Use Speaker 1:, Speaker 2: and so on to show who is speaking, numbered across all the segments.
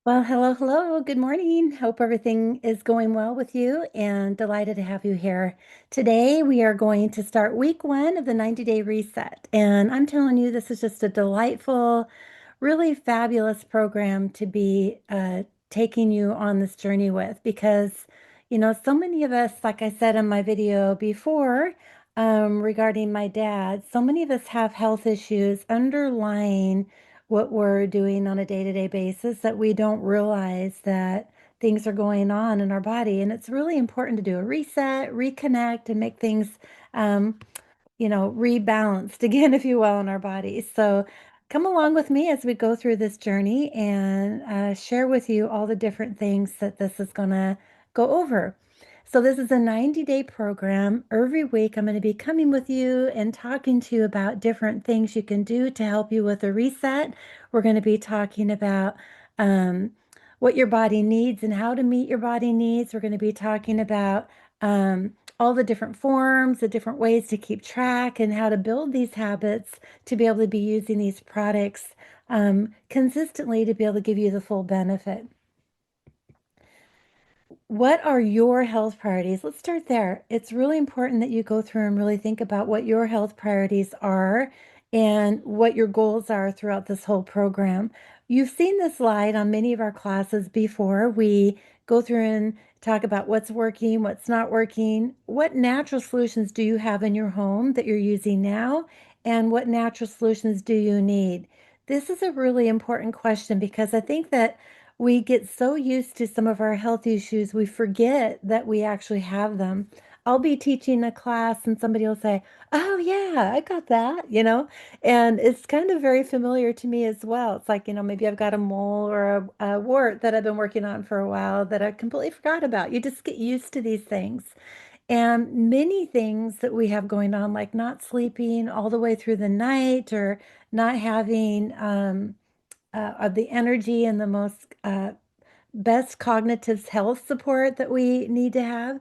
Speaker 1: Well, hello, hello. Good morning. Hope everything is going well with you and delighted to have you here. Today, we are going to start week one of the 90-day reset. And I'm telling you, this is just a delightful, really fabulous program to be taking you on this journey with because, so many of us, like I said in my video before, regarding my dad, so many of us have health issues underlying what we're doing on a day-to-day basis that we don't realize that things are going on in our body. And it's really important to do a reset, reconnect, and make things um, rebalanced again, if you will, in our bodies. So come along with me as we go through this journey and share with you all the different things that this is going to go over. So this is a 90-day program. Every week, I'm going to be coming with you and talking to you about different things you can do to help you with a reset. We're going to be talking about um, what your body needs and how to meet your body needs. We're going to be talking about all the different forms, the different ways to keep track, and how to build these habits to be able to be using these products consistently to be able to give you the full benefit. What are your health priorities? Let's start there. It's really important that you go through and really think about what your health priorities are and what your goals are throughout this whole program. You've seen this slide on many of our classes before. We go through and talk about what's working, what's not working, what natural solutions do you have in your home that you're using now, and what natural solutions do you need? This is a really important question because I think that we get so used to some of our health issues, we forget that we actually have them. I'll be teaching a class and somebody will say, "Oh, yeah, I got that." And it's kind of very familiar to me as well. It's like, maybe I've got a mole or a wart that I've been working on for a while that I completely forgot about. You just get used to these things. And many things that we have going on, like not sleeping all the way through the night or not having of the energy and the most best cognitive health support that we need to have.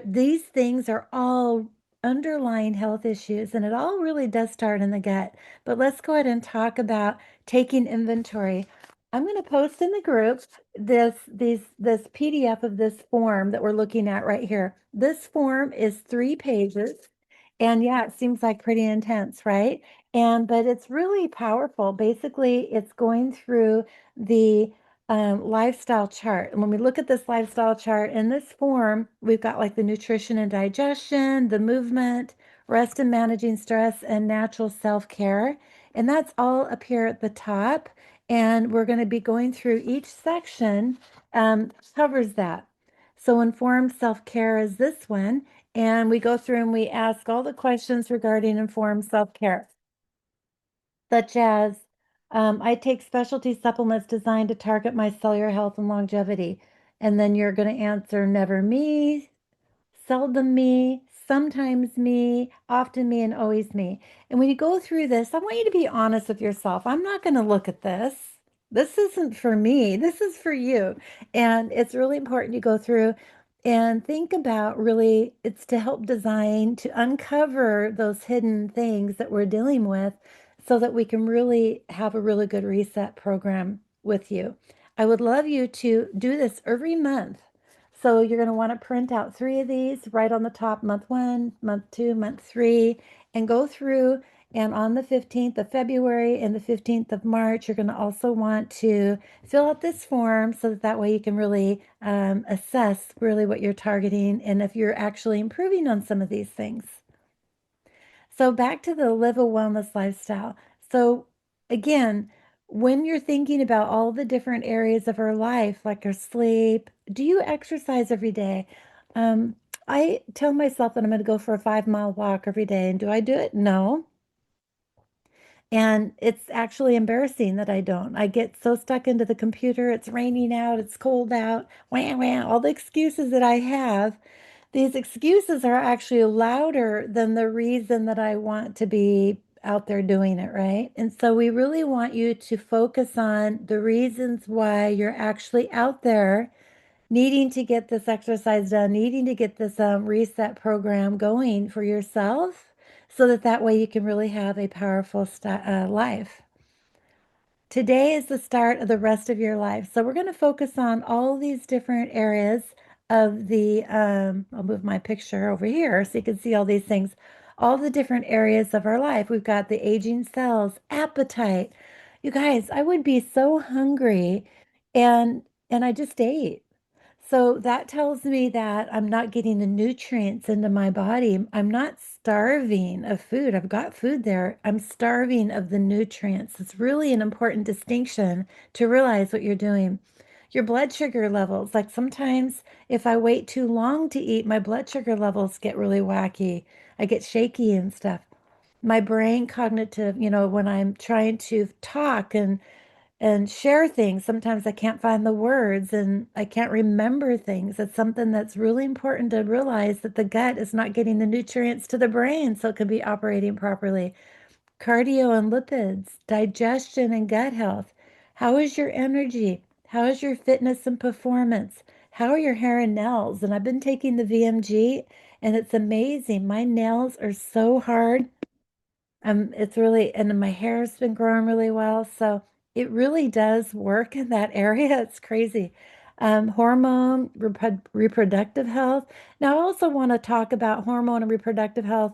Speaker 1: These things are all underlying health issues, and it all really does start in the gut. But let's go ahead and talk about taking inventory. I'm going to post in the group this PDF of this form that we're looking at right here. This form is 3 pages. And yeah, it seems like pretty intense, right? But it's really powerful. Basically, it's going through the lifestyle chart. And when we look at this lifestyle chart in this form, we've got like the nutrition and digestion, the movement, rest and managing stress, and natural self-care. And that's all up here at the top. And we're going to be going through each section covers that. So informed self-care is this one. And we go through and we ask all the questions regarding informed self-care, such as I take specialty supplements designed to target my cellular health and longevity. And then you're going to answer never me, seldom me, sometimes me, often me, and always me. And when you go through this, I want you to be honest with yourself. I'm not going to look at this. This isn't for me. This is for you. And it's really important you go through and think about really, it's to help design, to uncover those hidden things that we're dealing with so that we can really have a really good reset program with you. I would love you to do this every month. So you're going to want to print out 3 of these right on the top, month 1, month 2, month 3, and go through. And on the 15th of February and the 15th of March, you're going to also want to fill out this form so that way you can really assess really what you're targeting and if you're actually improving on some of these things. So back to the live a wellness lifestyle. So again, when you're thinking about all the different areas of our life, like our sleep, do you exercise every day? Um, I tell myself that I'm going to go for a 5 mile walk every day. And do I do it? No. And it's actually embarrassing that I don't. I get so stuck into the computer. It's raining out, it's cold out, wah, wah, all the excuses that I have. These excuses are actually louder than the reason that I want to be out there doing it, right? And so we really want you to focus on the reasons why you're actually out there needing to get this exercise done, needing to get this reset program going for yourself so that way you can really have a powerful life. Today is the start of the rest of your life. So we're going to focus on all these different areas of I'll move my picture over here so you can see all these things, all the different areas of our life. We've got the aging cells, appetite. You guys, I would be so hungry and I just ate. So that tells me that I'm not getting the nutrients into my body. I'm not starving of food. I've got food there. I'm starving of the nutrients. It's really an important distinction to realize what you're doing. Your blood sugar levels, like sometimes if I wait too long to eat, my blood sugar levels get really wacky. I get shaky and stuff. My brain cognitive, when I'm trying to talk and share things. Sometimes I can't find the words and I can't remember things. It's something that's really important to realize that the gut is not getting the nutrients to the brain so it can be operating properly. Cardio and lipids, digestion and gut health. How is your energy? How is your fitness and performance? How are your hair and nails? And I've been taking the VMG and it's amazing. My nails are so hard. It's really, and then my hair's been growing really well. So it really does work in that area. It's crazy. Hormone, reproductive health. Now, I also want to talk about hormone and reproductive health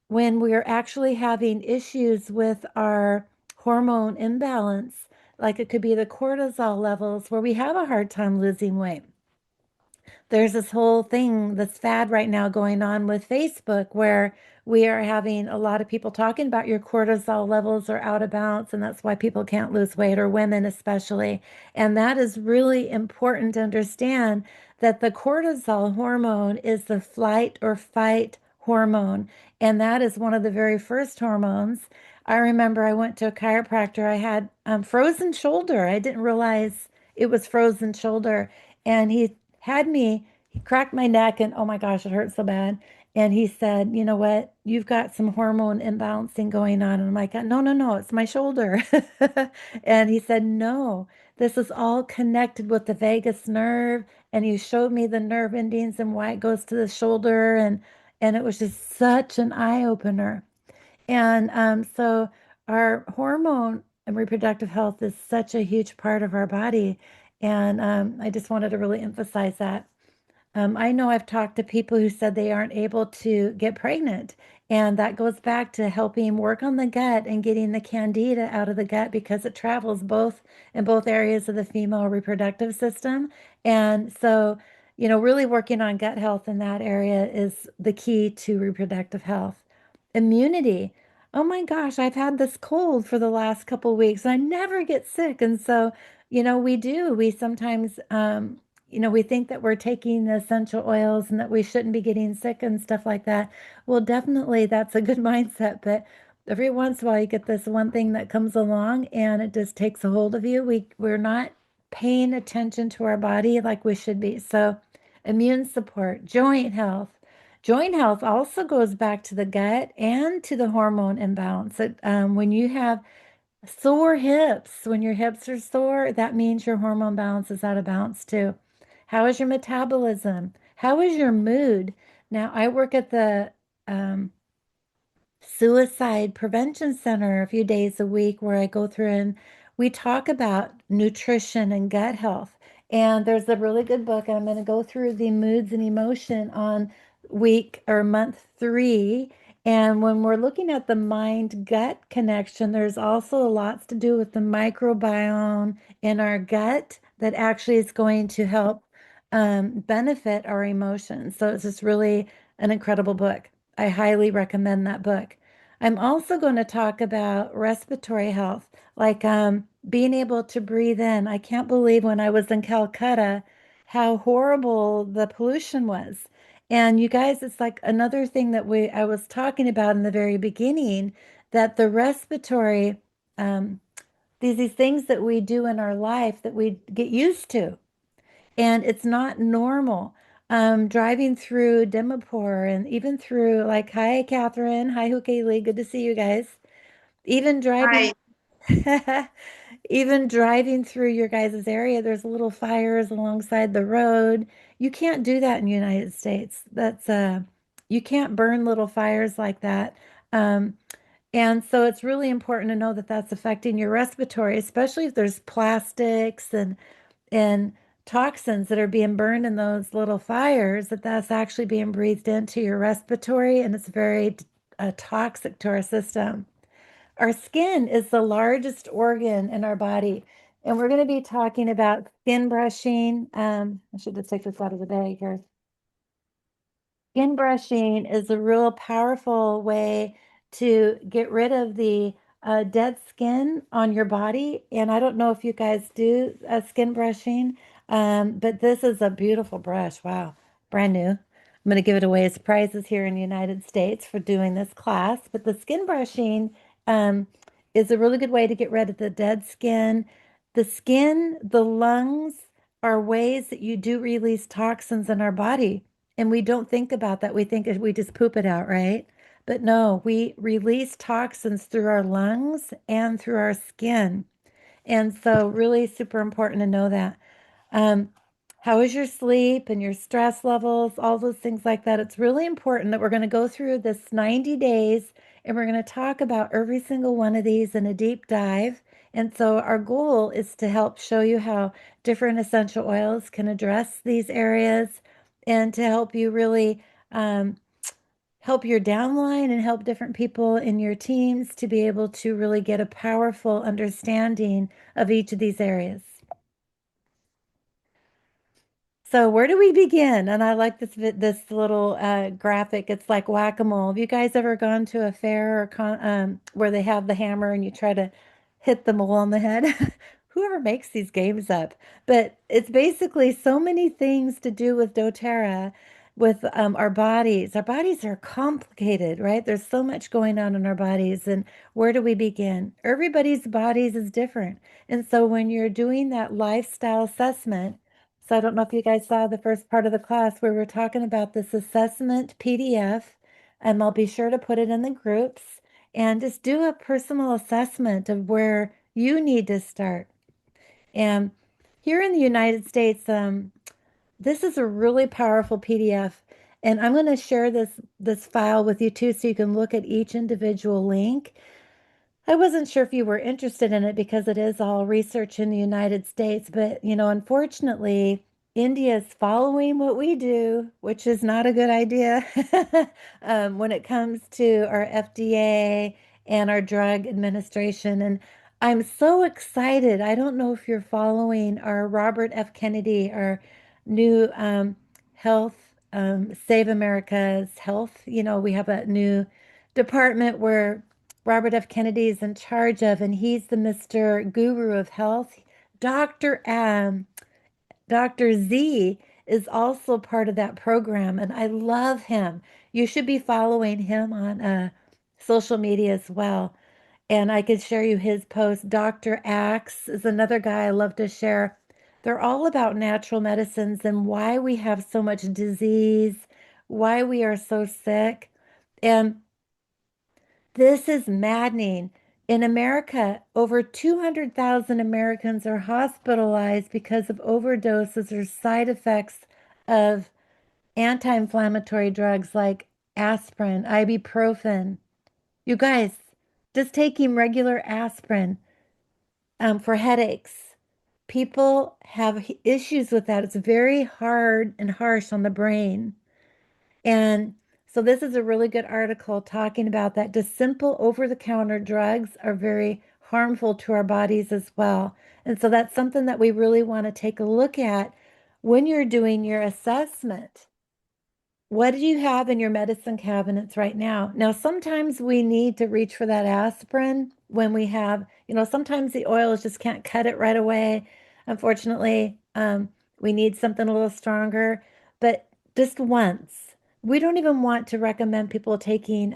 Speaker 1: when we're actually having issues with our hormone imbalance. Like it could be the cortisol levels where we have a hard time losing weight. There's this whole thing, this fad right now going on with Facebook where we are having a lot of people talking about your cortisol levels are out of balance, and that's why people can't lose weight, or women especially. And that is really important to understand that the cortisol hormone is the flight or fight hormone. And that is one of the very first hormones. I remember I went to a chiropractor. I had frozen shoulder. I didn't realize it was frozen shoulder. And he cracked my neck and oh my gosh, it hurt so bad. And he said, you know what? You've got some hormone imbalancing going on. And I'm like, no, no, no, it's my shoulder. And he said, no, this is all connected with the vagus nerve. And he showed me the nerve endings and why it goes to the shoulder. And it was just such an eye opener. And so our hormone and reproductive health is such a huge part of our body. And I just wanted to really emphasize that. I know I've talked to people who said they aren't able to get pregnant, and that goes back to helping work on the gut and getting the candida out of the gut because it travels both in both areas of the female reproductive system. And so, really working on gut health in that area is the key to reproductive health. Immunity. Oh my gosh, I've had this cold for the last couple weeks. I never get sick. And so, we do. We sometimes we think that we're taking the essential oils and that we shouldn't be getting sick and stuff like that. Well, definitely that's a good mindset, but every once in a while you get this one thing that comes along and it just takes a hold of you. We're not paying attention to our body like we should be. So, immune support, joint health. Joint health also goes back to the gut and to the hormone imbalance. When you have sore hips, when your hips are sore, that means your hormone balance is out of balance too. How is your metabolism? How is your mood? Now, I work at the um, Suicide Prevention Center a few days a week where I go through and we talk about nutrition and gut health. And there's a really good book, and I'm going to go through the moods and emotion on week or month 3. And when we're looking at the mind gut connection, there's also lots to do with the microbiome in our gut that actually is going to help benefit our emotions. So it's just really an incredible book. I highly recommend that book. I'm also going to talk about respiratory health, like being able to breathe in. I can't believe when I was in Calcutta how horrible the pollution was. And you guys, it's like another thing that I was talking about in the very beginning, that the respiratory um, these things that we do in our life that we get used to and it's not normal. Driving through Dimapur and even through like, hi, Catherine. Hi, Hukeli. Good to see you guys. Even
Speaker 2: Hi.
Speaker 1: driving, even driving through your guys' area, there's little fires alongside the road. You can't do that in the United States. You can't burn little fires like that. Um, And so it's really important to know that that's affecting your respiratory, especially if there's plastics and toxins that are being burned in those little fires, that that's actually being breathed into your respiratory, and it's very toxic to our system. Our skin is the largest organ in our body, and we're going to be talking about skin brushing. I should just take this out of the bag here. Skin brushing is a real powerful way to get rid of the dead skin on your body. And I don't know if you guys do skin brushing, but this is a beautiful brush. Wow, brand new. I'm going to give it away as prizes here in the United States for doing this class. But the skin brushing um, is a really good way to get rid of the dead skin. The skin, the lungs are ways that you do release toxins in our body. And we don't think about that. We think we just poop it out, right? But no, we release toxins through our lungs and through our skin. And so, really super important to know that. Um, how is your sleep and your stress levels, all those things like that? It's really important that we're going to go through this 90 days and we're going to talk about every single one of these in a deep dive. And so, our goal is to help show you how different essential oils can address these areas and to help you really help your downline and help different people in your teams to be able to really get a powerful understanding of each of these areas. So where do we begin? And I like this little graphic. It's like whack-a-mole. Have you guys ever gone to a fair or where they have the hammer and you try to hit the mole on the head? Whoever makes these games up. But it's basically so many things to do with doTERRA, with our bodies. Our bodies are complicated, right? There's so much going on in our bodies. And where do we begin? Everybody's bodies is different. And so when you're doing that lifestyle assessment, so I don't know if you guys saw the first part of the class where we're talking about this assessment PDF, and I'll be sure to put it in the groups and just do a personal assessment of where you need to start. And here in the United States, this is a really powerful PDF, and I'm going to share this file with you too, so you can look at each individual link. I wasn't sure if you were interested in it because it is all research in the United States, but unfortunately, India is following what we do, which is not a good idea when it comes to our FDA and our drug administration. And I'm so excited. I don't know if you're following our Robert F. Kennedy, our new health, Save America's Health. We have a new department where Robert F. Kennedy is in charge of, and he's the Mr. Guru of Health. Dr. Dr. Z is also part of that program, and I love him. You should be following him on social media as well. And I could share you his post. Dr. Axe is another guy I love to share. They're all about natural medicines and why we have so much disease, why we are so sick. And this is maddening. In America, over 200,000 Americans are hospitalized because of overdoses or side effects of anti-inflammatory drugs like aspirin, ibuprofen. You guys, just taking regular aspirin for headaches. People have issues with that. It's very hard and harsh on the brain. And so this is a really good article talking about that. Just simple over-the-counter drugs are very harmful to our bodies as well. And so that's something that we really want to take a look at when you're doing your assessment. What do you have in your medicine cabinets right now? Now, sometimes we need to reach for that aspirin when we have, sometimes the oils just can't cut it right away. Unfortunately, we need something a little stronger, but just once. We don't even want to recommend people taking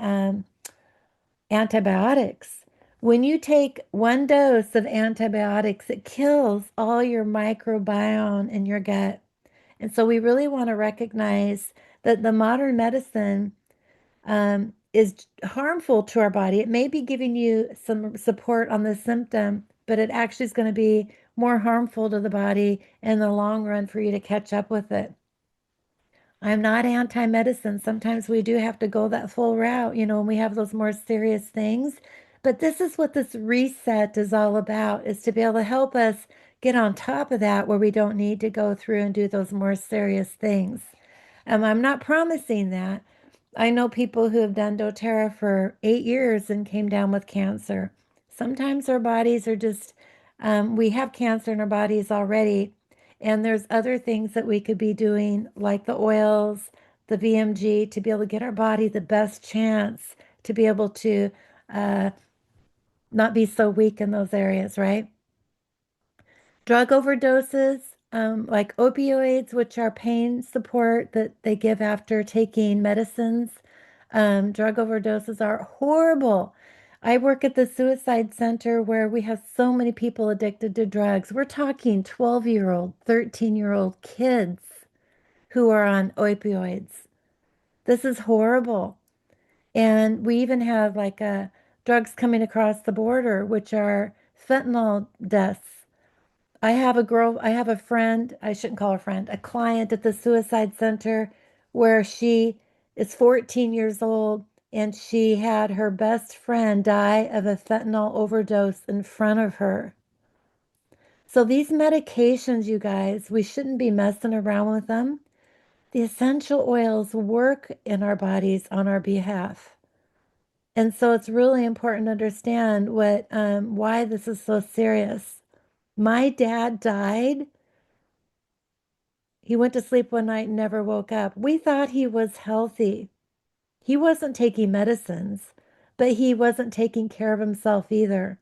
Speaker 1: antibiotics. When you take one dose of antibiotics, it kills all your microbiome in your gut. And so we really want to recognize that the modern medicine is harmful to our body. It may be giving you some support on the symptom, but it actually is going to be more harmful to the body in the long run for you to catch up with it. I'm not anti-medicine. Sometimes we do have to go that full route, when we have those more serious things. But this is what this reset is all about, is to be able to help us get on top of that where we don't need to go through and do those more serious things. I'm not promising that. I know people who have done doTERRA for 8 years and came down with cancer. Sometimes our bodies are just, we have cancer in our bodies already, and there's other things that we could be doing, like the oils, the VMG, to be able to get our body the best chance to be able to uh, not be so weak in those areas, right? Drug overdoses, like opioids, which are pain support that they give after taking medicines. Drug overdoses are horrible. I work at the suicide center where we have so many people addicted to drugs. We're talking 12-year-old, 13-year-old kids who are on opioids. This is horrible. And we even have like drugs coming across the border, which are fentanyl deaths. I have a friend, I shouldn't call her friend, a client at the suicide center where she is 14 years old and she had her best friend die of a fentanyl overdose in front of her. So these medications, you guys, we shouldn't be messing around with them. The essential oils work in our bodies on our behalf. And so it's really important to understand why this is so serious. My dad died. He went to sleep one night and never woke up. We thought he was healthy. He wasn't taking medicines, but he wasn't taking care of himself either.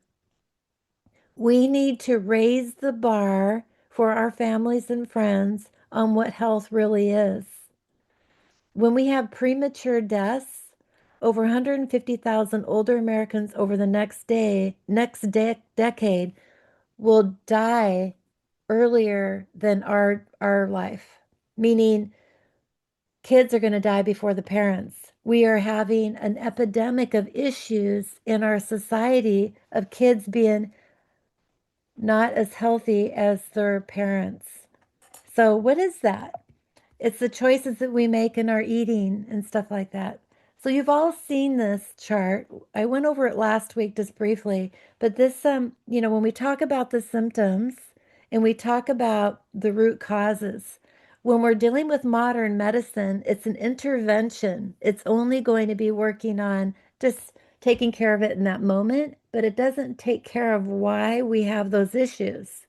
Speaker 1: We need to raise the bar for our families and friends on what health really is. When we have premature deaths, over 150,000 older Americans over the decade will die earlier than our life, meaning kids are going to die before the parents. We are having an epidemic of issues in our society of kids being not as healthy as their parents. So, what is that? It's the choices that we make in our eating and stuff like that. So you've all seen this chart. I went over it last week just briefly, but this, when we talk about the symptoms and we talk about the root causes, when we're dealing with modern medicine, it's an intervention. It's only going to be working on just taking care of it in that moment, but it doesn't take care of why we have those issues.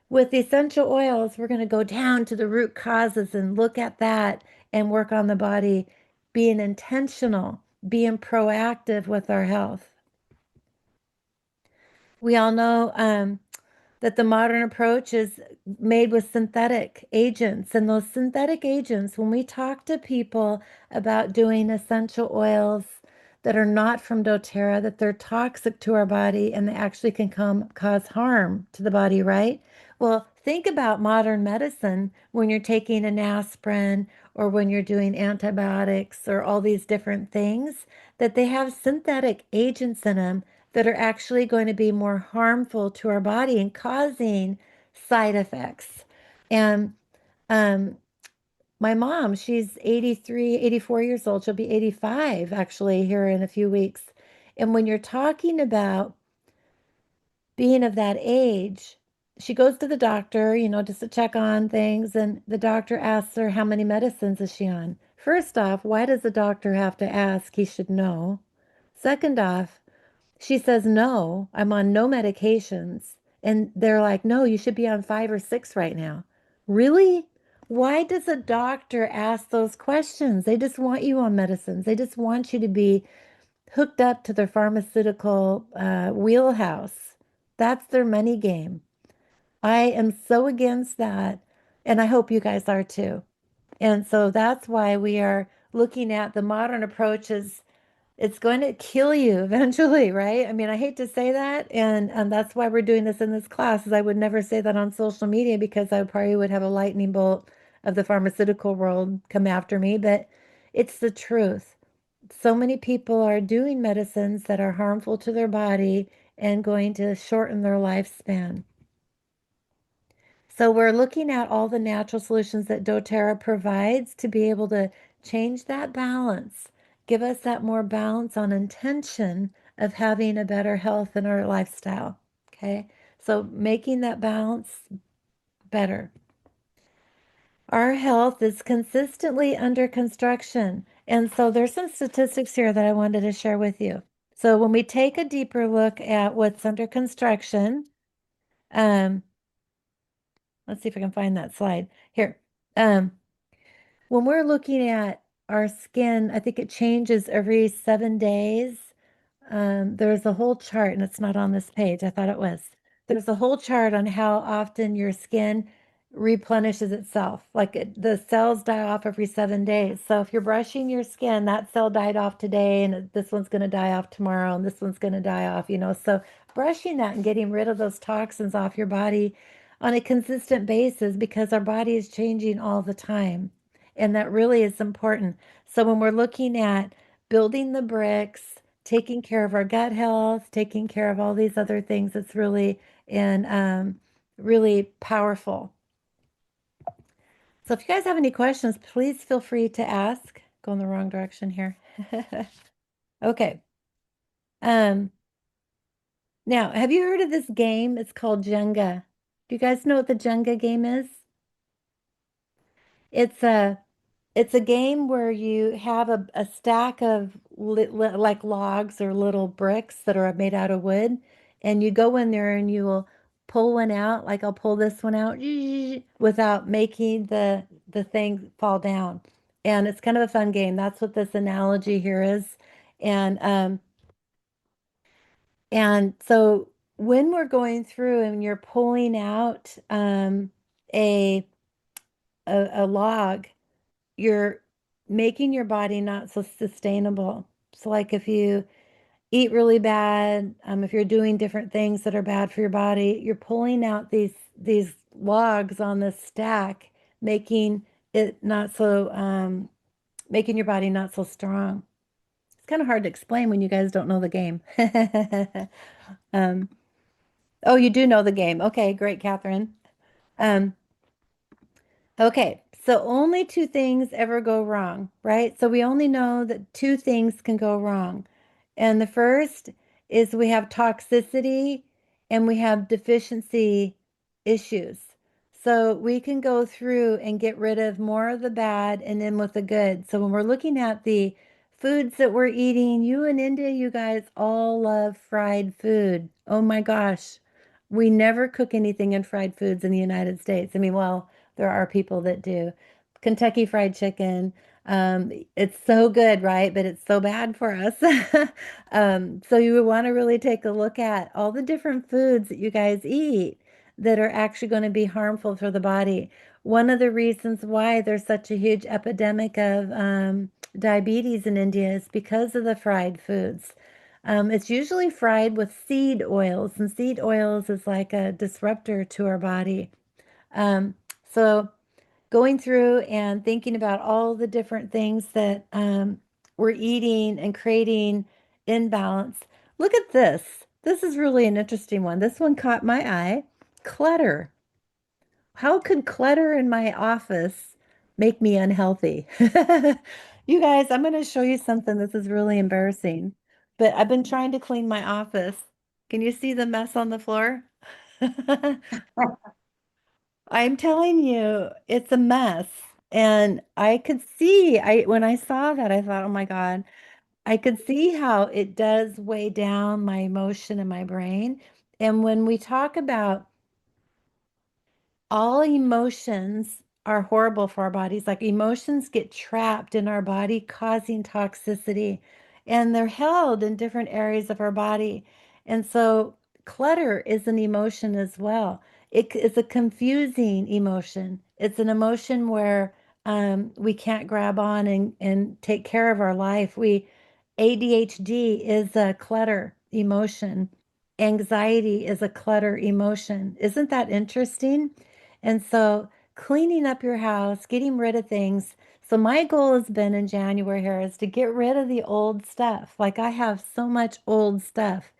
Speaker 1: With essential oils, we're going to go down to the root causes and look at that and work on the body, being intentional, being proactive with our health. We all know that the modern approach is made with synthetic agents. And those synthetic agents, when we talk to people about doing essential oils that are not from doTERRA, that they're toxic to our body and they actually can cause harm to the body, right? Well, think about modern medicine when you're taking an aspirin or when you're doing antibiotics or all these different things, that they have synthetic agents in them that are actually going to be more harmful to our body and causing side effects. And um, my mom, she's 83, 84 years old. She'll be 85 actually here in a few weeks. And when you're talking about being of that age, she goes to the doctor, just to check on things. And the doctor asks her, how many medicines is she on? First off, why does the doctor have to ask? He should know. Second off, she says, no, I'm on no medications. And they're like, no, you should be on 5 or 6 right now. Really? Why does a doctor ask those questions? They just want you on medicines. They just want you to be hooked up to their pharmaceutical wheelhouse. That's their money game. I am so against that. And I hope you guys are too. And so that's why we are looking at the modern approaches. It's going to kill you eventually, right? I mean, I hate to say that, and that's why we're doing this in this class, is I would never say that on social media because I probably would have a lightning bolt of the pharmaceutical world come after me, but it's the truth. So many people are doing medicines that are harmful to their body and going to shorten their lifespan. So we're looking at all the natural solutions that doTERRA provides to be able to change that balance, give us that more balance on intention of having a better health in our lifestyle. Okay. So making that balance better. Our health is consistently under construction. And so there's some statistics here that I wanted to share with you. So when we take a deeper look at what's under construction, um, let's see if I can find that slide here. Um, when we're looking at our skin, I think it changes every 7 days. There's a whole chart, and it's not on this page. I thought it was. There's a whole chart on how often your skin replenishes itself. Like the cells die off every 7 days. So if you're brushing your skin, that cell died off today, and this one's going to die off tomorrow, and this one's going to die off, you know. So brushing that and getting rid of those toxins off your body on a consistent basis because our body is changing all the time. And that really is important. So when we're looking at building the bricks, taking care of our gut health, taking care of all these other things, it's really and really powerful. So if you guys have any questions, please feel free to ask. Going the wrong direction here. Okay. Um, Now, have you heard of this game? It's called Jenga. Do you guys know what the Jenga game is? It's a It's a game where you have a stack of like logs or little bricks that are made out of wood, and you go in there and you will pull one out, like I'll pull this one out without making the thing fall down. And it's kind of a fun game. That's what this analogy here is. And and so when we're going through and you're pulling out a, a log, you're making your body not so sustainable. So, like if you eat really bad, if you're doing different things that are bad for your body, you're pulling out these logs on this stack, making it not so making your body not so strong. It's kind of hard to explain when you guys don't know the game. um, oh, you do know the game. Okay, great, Catherine. Um, Okay, so only two things ever go wrong, right? So we only know that two things can go wrong. And the first is we have toxicity and we have deficiency issues. So we can go through and get rid of more of the bad and in with the good. So when we're looking at the foods that we're eating, you in India, you guys all love fried food. Oh my gosh. We never cook anything in fried foods in the United States. I mean, well, there are people that do. Kentucky Fried Chicken. It's so good, right? But it's so bad for us. So you would want to really take a look at all the different foods that you guys eat that are actually going to be harmful for the body. One of the reasons why there's such a huge epidemic of diabetes in India is because of the fried foods. It's usually fried with seed oils, and seed oils is like a disruptor to our body. Um, so going through and thinking about all the different things that we're eating and creating imbalance. Look at this. This is really an interesting one. This one caught my eye. Clutter. How could clutter in my office make me unhealthy? You guys, I'm going to show you something. This is really embarrassing, but I've been trying to clean my office. Can you see the mess on the floor? I'm telling you, it's a mess. And I could see, I when I saw that, I thought, oh my God, I could see how it does weigh down my emotion and my brain. And when we talk about all emotions are horrible for our bodies. Like emotions get trapped in our body, causing toxicity, and they're held in different areas of our body. And so, clutter is an emotion as well. It's a confusing emotion. It's an emotion where we can't grab on and take care of our life. ADHD is a clutter emotion. Anxiety is a clutter emotion. Isn't that interesting? And so cleaning up your house, getting rid of things. So my goal has been in January here is to get rid of the old stuff. Like I have so much old stuff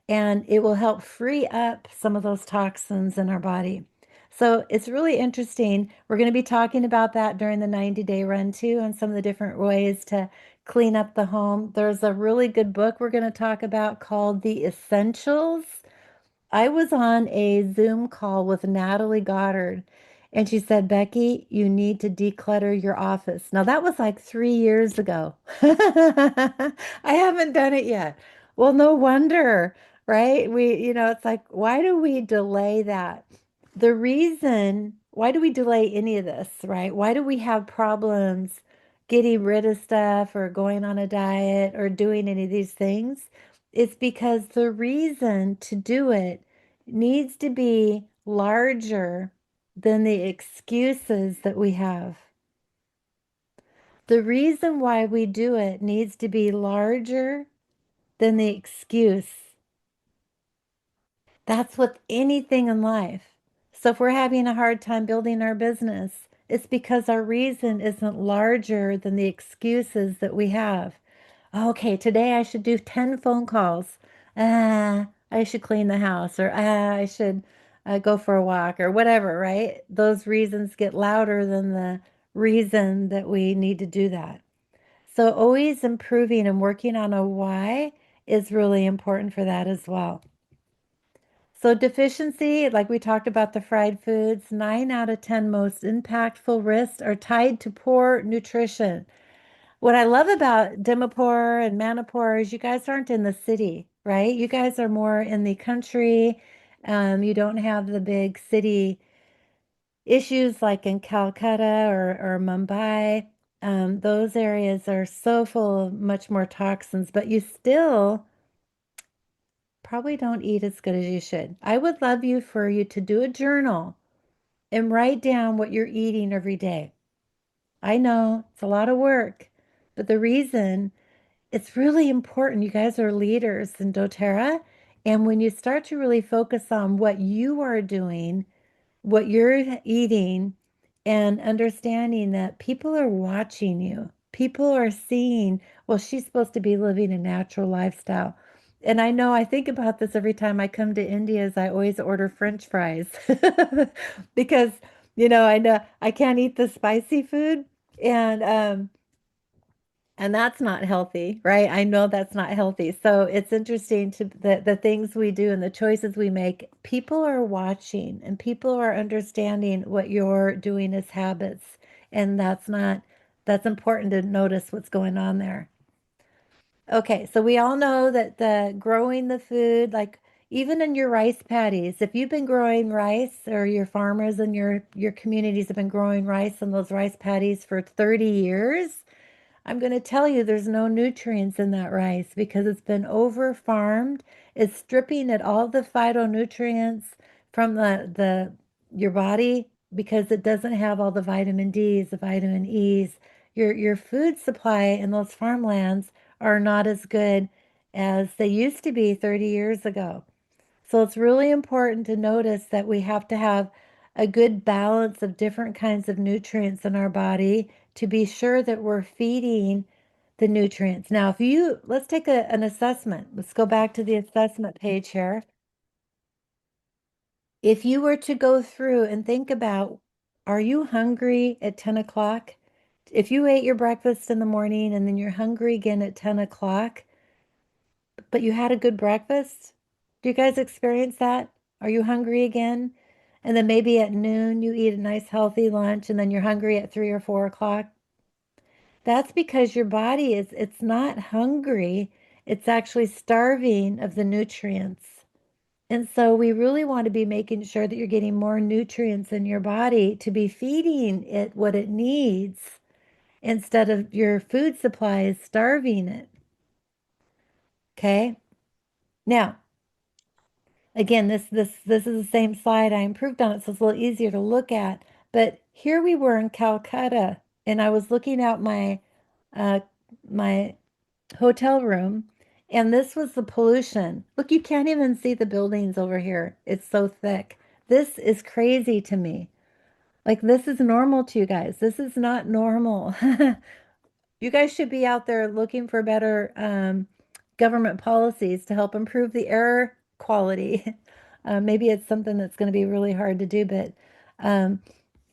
Speaker 1: and it will help free up some of those toxins in our body. So it's really interesting. We're going to be talking about that during the 90-day run too, and some of the different ways to clean up the home. There's a really good book we're going to talk about called The Essentials. I was on a Zoom call with Natalie Goddard, and she said, Becky, you need to declutter your office. Now, that was like 3 years ago. I haven't done it yet. Well, no wonder, right? It's like, why do we delay that? The reason, why do we delay any of this, right? Why do we have problems getting rid of stuff or going on a diet or doing any of these things? It's because the reason to do it needs to be larger than the excuses that we have. The reason why we do it needs to be larger than the excuse. That's with anything in life. So if we're having a hard time building our business, it's because our reason isn't larger than the excuses that we have. Okay, today I should do 10 phone calls. I should clean the house, or I should go for a walk, or whatever, right? Those reasons get louder than the reason that we need to do that. So always improving and working on a why is really important for that as well. So deficiency, like we talked about the fried foods, 9 out of 10 most impactful risks are tied to poor nutrition. What I love about Dimapur and Manipur is you guys aren't in the city, right? You guys are more in the country. You don't have the big city issues like in Calcutta or Mumbai. Those areas are so full of much more toxins, but you still probably don't eat as good as you should. I would love for you to do a journal and write down what you're eating every day. I know it's a lot of work, but the reason it's really important, you guys are leaders in doTERRA, and when you start to really focus on what you are doing, what you're eating, and understanding that people are watching you. People are seeing, well, she's supposed to be living a natural lifestyle. And I know I think about this every time I come to India, as I always order French fries because, I know I can't eat the spicy food. And and that's not healthy, right? I know that's not healthy. So it's interesting to the things we do and the choices we make. People are watching and people are understanding what you're doing as habits. And that's important to notice what's going on there. Okay, so we all know that the growing the food, like even in your rice paddies, if you've been growing rice or your farmers and your communities have been growing rice in those rice paddies for 30 years, I'm going to tell you there's no nutrients in that rice because it's been over farmed. It's stripping at all the phytonutrients from the your body because it doesn't have all the vitamin D's, the vitamin E's. Your food supply in those farmlands are not as good as they used to be 30 years ago. So it's really important to notice that we have to have a good balance of different kinds of nutrients in our body to be sure that we're feeding the nutrients. Now, let's take an assessment. Let's go back to the assessment page here. If you were to go through and think about, are you hungry at 10 o'clock? If you ate your breakfast in the morning and then you're hungry again at 10 o'clock, but you had a good breakfast? Do you guys experience that? Are you hungry again? And then maybe at noon you eat a nice healthy lunch and then you're hungry at 3 or 4 o'clock. That's because your body it's not hungry. It's actually starving of the nutrients. And so we really want to be making sure that you're getting more nutrients in your body to be feeding it what it needs instead of your food supply is starving it. Okay? Now, again, this is the same slide. I improved on it, so it's a little easier to look at. But here we were in Calcutta, and I was looking out uh, my hotel room, and this was the pollution. Look, you can't even see the buildings over here. It's so thick. This is crazy to me. Like this is normal to you guys. This is not normal. You guys should be out there looking for better government policies to help improve the air quality. Maybe it's something that's going to be really hard to do, but Um,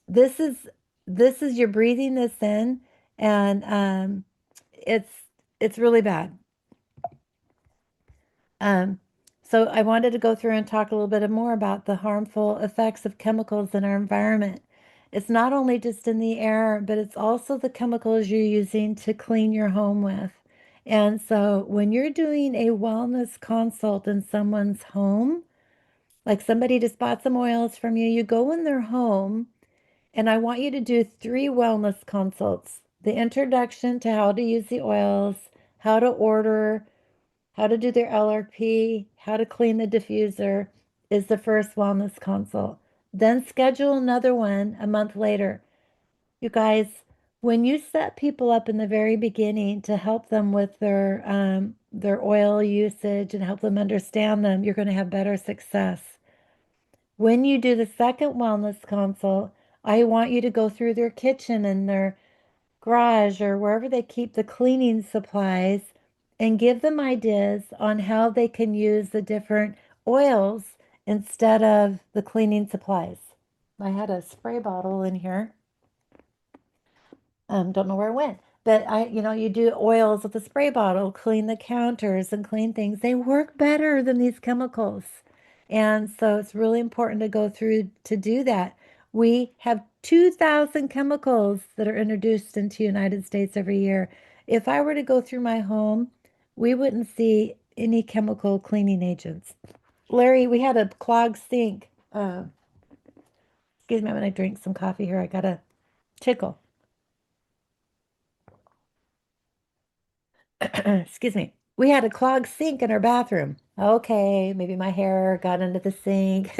Speaker 1: this is you're breathing this in, and it's really bad. Um, so I wanted to go through and talk a little bit more about the harmful effects of chemicals in our environment. It's not only just in the air, but it's also the chemicals you're using to clean your home with. And so when you're doing a wellness consult in someone's home, like somebody just bought some oils from you, you go in their home, and I want you to do 3 wellness consults. The introduction to how to use the oils, how to order, how to do their LRP, how to clean the diffuser is the first wellness consult. Then schedule another one a month later. You guys, when you set people up in the very beginning to help them with their oil usage and help them understand them, you're going to have better success. When you do the second wellness consult, I want you to go through their kitchen and their garage or wherever they keep the cleaning supplies and give them ideas on how they can use the different oils instead of the cleaning supplies. I had a spray bottle in here. Don't know where it went. But you do oils with a spray bottle, clean the counters and clean things. They work better than these chemicals. And so it's really important to go through to do that. We have 2,000 chemicals that are introduced into United States every year. If I were to go through my home, we wouldn't see any chemical cleaning agents. Larry, we had a clogged sink. Excuse me, I'm going to drink some coffee here. I got a tickle. Excuse me. We had a clogged sink in our bathroom. Okay, maybe my hair got into the sink.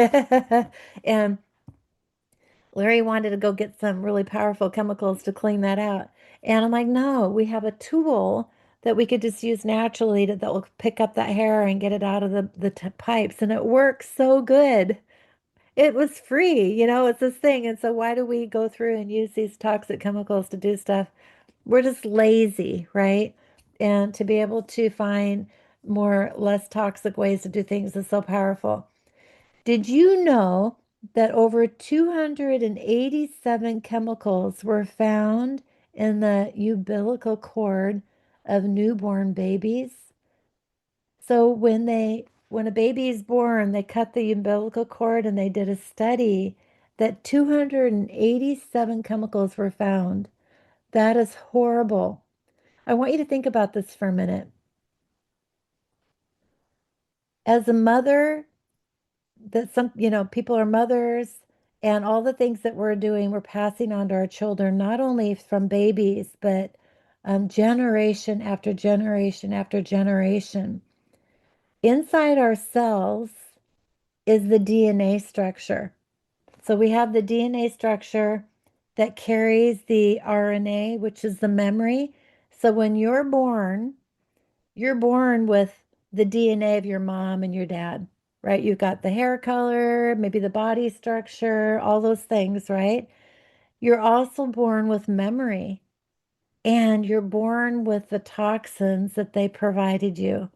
Speaker 1: And Larry wanted to go get some really powerful chemicals to clean that out. And I'm like, no, we have a tool that we could just use naturally that will pick up that hair and get it out of the pipes. And it works so good. It was free, it's this thing. And so why do we go through and use these toxic chemicals to do stuff? We're just lazy, right? And to be able to find less toxic ways to do things is so powerful. Did you know that over 287 chemicals were found in the umbilical cord of newborn babies? So when a baby is born, they cut the umbilical cord and they did a study that 287 chemicals were found. That is horrible. I want you to think about this for a minute. As a mother, that people are mothers, and all the things that we're doing, we're passing on to our children, not only from babies, but generation after generation after generation. Inside our cells is the DNA structure. So we have the DNA structure that carries the RNA, which is the memory. So when you're born with the DNA of your mom and your dad, right? You've got the hair color, maybe the body structure, all those things, right? You're also born with memory, and you're born with the toxins that they provided you.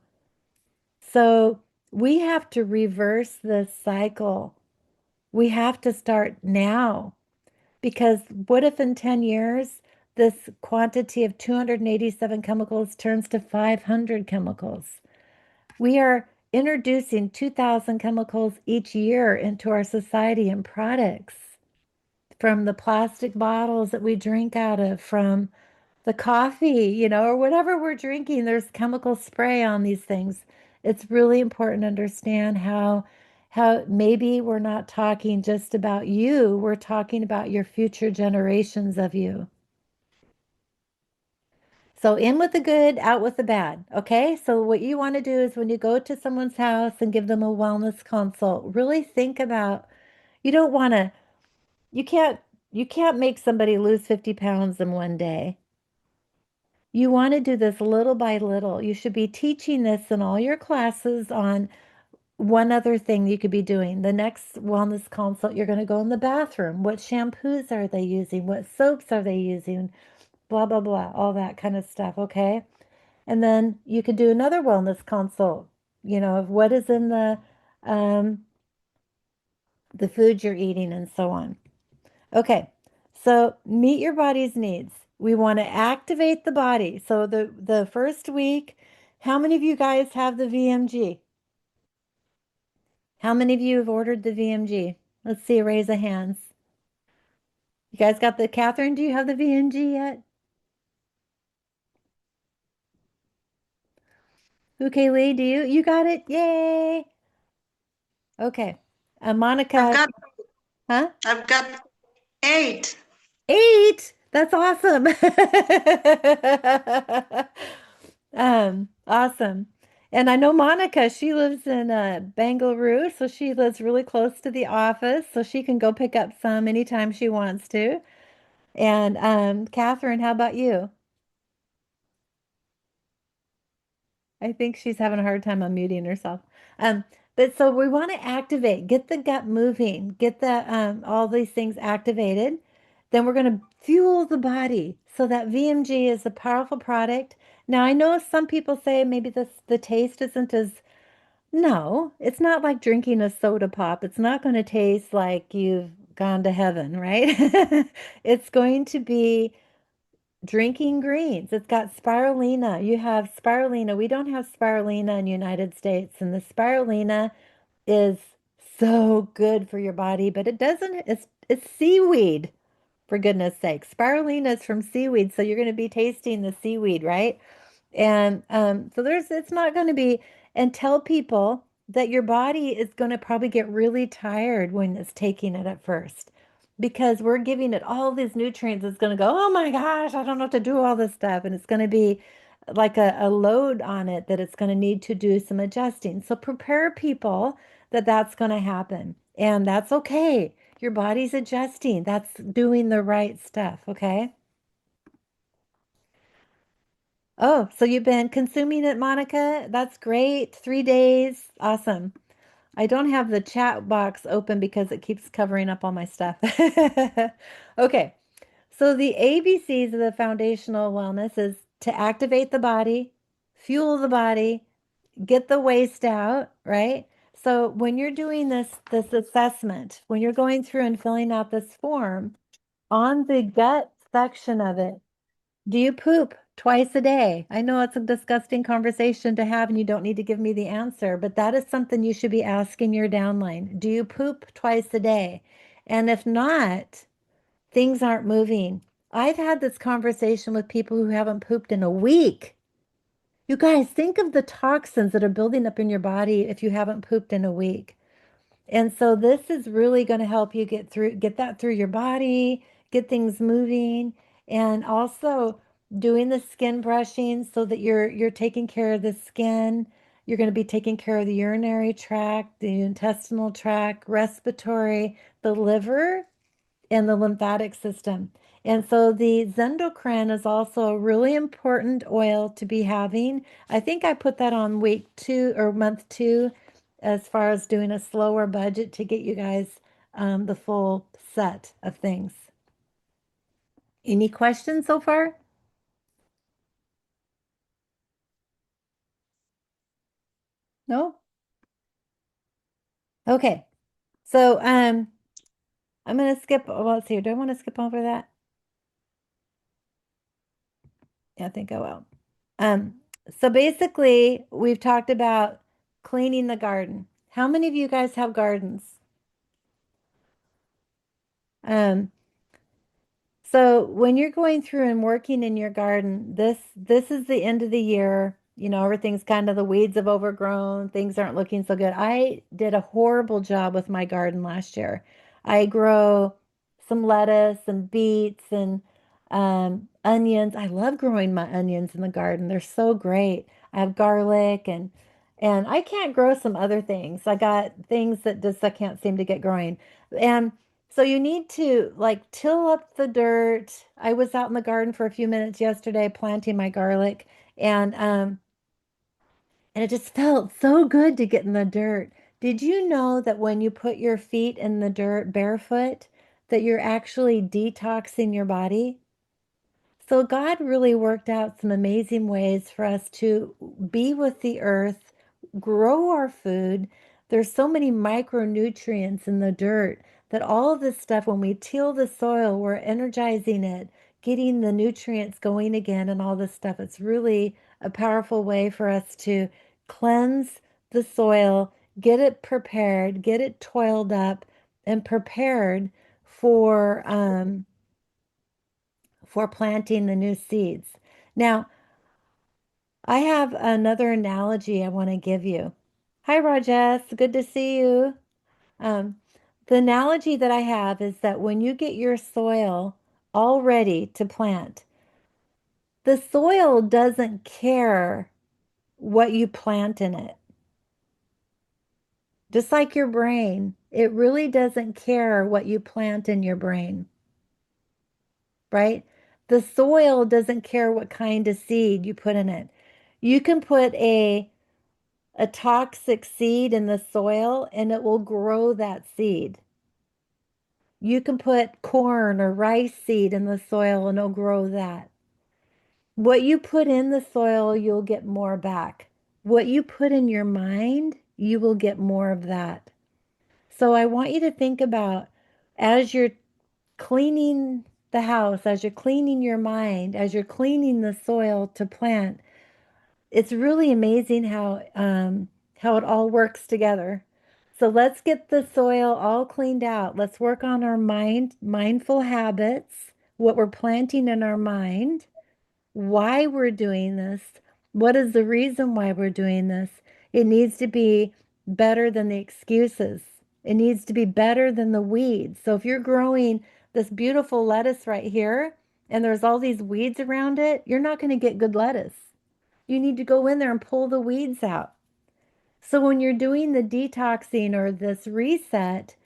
Speaker 1: So we have to reverse this cycle. We have to start now, because what if in 10 years this quantity of 287 chemicals turns to 500 chemicals? We are introducing 2,000 chemicals each year into our society and products, from the plastic bottles that we drink out of, from the coffee, or whatever we're drinking. There's chemical spray on these things. It's really important to understand how maybe we're not talking just about you, we're talking about your future generations of you. So in with the good, out with the bad. Okay. So what you want to do is when you go to someone's house and give them a wellness consult, really think about, you don't want to, you can't, you can't make somebody lose 50 pounds in one day. You want to do this little by little. You should be teaching this in all your classes on one other thing you could be doing. The next wellness consult, you're going to go in the bathroom. What shampoos are they using? What soaps are they using? Blah, blah, blah, all that kind of stuff. Okay. And then you could do another wellness consult, of what is in um, the food you're eating and so on. Okay, so meet your body's needs. We want to activate the body. So the first week, how many of you guys have the VMG? How many of you have ordered the VMG? Let's see, raise of hands. You guys got the Catherine, do you have the VMG yet? Okay, Lee, do you? You got it? Yay! Okay.
Speaker 2: I've
Speaker 1: Monica,
Speaker 2: got
Speaker 1: huh?
Speaker 2: I've got 8.
Speaker 1: Eight. That's awesome. Awesome. And I know Monica, she lives in Bangalore, so she lives really close to the office, so she can go pick up some anytime she wants to. And Catherine, how about you? I think she's having a hard time unmuting herself. Um, but so we want to activate, get the gut moving, get the all these things activated. Then we're going to fuel the body. So that VMG is a powerful product. Now I know some people say maybe the taste isn't as no, it's not like drinking a soda pop. It's not going to taste like you've gone to heaven, right? It's going to be drinking greens. It's got spirulina. You have spirulina. We don't have spirulina in the United States, and the spirulina is so good for your body, but it doesn't, it's seaweed, for goodness sake. Spirulina is from seaweed, so you're going to be tasting the seaweed, right? And so it's not going to be, and tell people that your body is going to probably get really tired when it's taking it at first because we're giving it all these nutrients. It's going to go, oh my gosh, I don't know what to do all this stuff. And it's going to be like a load on it that it's going to need to do some adjusting. So prepare people that that's going to happen. And that's okay. Your body's adjusting. That's doing the right stuff. Okay. Oh, so you've been consuming it, Monica? That's great. 3 days. Awesome. I don't have the chat box open because it keeps covering up all my stuff. Okay. So the ABCs of the foundational wellness is to activate the body, fuel the body, get the waste out, right? So when you're doing this assessment, when you're going through and filling out this form, on the gut section of it, do you poop twice a day? I know it's a disgusting conversation to have, and you don't need to give me the answer, but that is something you should be asking your downline. Do you poop twice a day? And if not, things aren't moving. I've had this conversation with people who haven't pooped in a week. You guys, think of the toxins that are building up in your body if you haven't pooped in a week. And so this is really going to help you get that through your body, get things moving, and also doing the skin brushing so that you're taking care of the skin. You're going to be taking care of the urinary tract, the intestinal tract, respiratory, the liver, and the lymphatic system. And so the Zendocrine is also a really important oil to be having. I think I put that on week 2 or month 2 as far as doing a slower budget to get you guys the full set of things. Any questions so far? No? Okay. So I'm gonna skip, well, let's see, do I want to skip over that? Yeah, I think I will. Um, so basically, we've talked about cleaning the garden. How many of you guys have gardens? Um, so when you're going through and working in your garden, this is the end of the year. You know, everything's kind of the weeds have overgrown, things aren't looking so good. I did a horrible job with my garden last year. I grow some lettuce and beets and onions. I love growing my onions in the garden. They're so great. I have garlic and I can't grow some other things. I got things that just I can't seem to get growing. And so you need to like till up the dirt. I was out in the garden for a few minutes yesterday planting my garlic and it just felt so good to get in the dirt. Did you know that when you put your feet in the dirt barefoot, that you're actually detoxing your body? So God really worked out some amazing ways for us to be with the earth, grow our food. There's so many micronutrients in the dirt that all of this stuff, when we till the soil, we're energizing it, getting the nutrients going again, and all this stuff. It's really a powerful way for us to cleanse the soil, get it prepared, get it toiled up, and prepared for planting the new seeds. Now, I have another analogy I want to give you. Hi, Rajesh. Good to see you. Um, the analogy that I have is that when you get your soil all ready to plant, the soil doesn't care what you plant in it. Just like your brain, it really doesn't care what you plant in your brain, right? The soil doesn't care what kind of seed you put in it. You can put a toxic seed in the soil and it will grow that seed. You can put corn or rice seed in the soil and it'll grow that. What you put in the soil, you'll get more back. What you put in your mind, you will get more of that. So I want you to think about as you're cleaning the house, as you're cleaning your mind, as you're cleaning the soil to plant, it's really amazing how it all works together. So let's get the soil all cleaned out. Let's work on our mindful habits, what we're planting in our mind, why we're doing this, what is the reason why we're doing this. It needs to be better than the excuses. It needs to be better than the weeds. So if you're growing this beautiful lettuce right here and there's all these weeds around it, you're not going to get good lettuce. You need to go in there and pull the weeds out. So when you're doing the detoxing or this reset,